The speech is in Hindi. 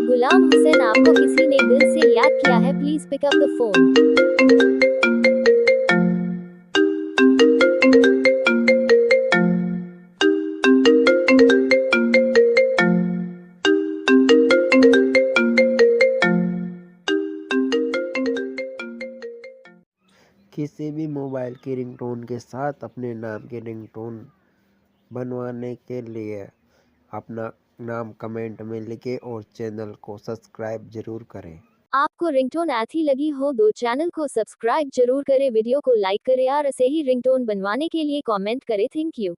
गुलाम हुसैन, आपको किसी ने दिल से याद किया है, please pick up the phone. किसी भी मोबाइल की रिंगटोन के साथ अपने नाम की रिंगटोन बनवाने के लिए अपना नाम कमेंट में लिखें और चैनल को सब्सक्राइब जरूर करें। आपको रिंगटोन अच्छी लगी हो तो चैनल को सब्सक्राइब जरूर करें, वीडियो को लाइक करें और ऐसे ही रिंगटोन बनवाने के लिए कमेंट करें। Thank you.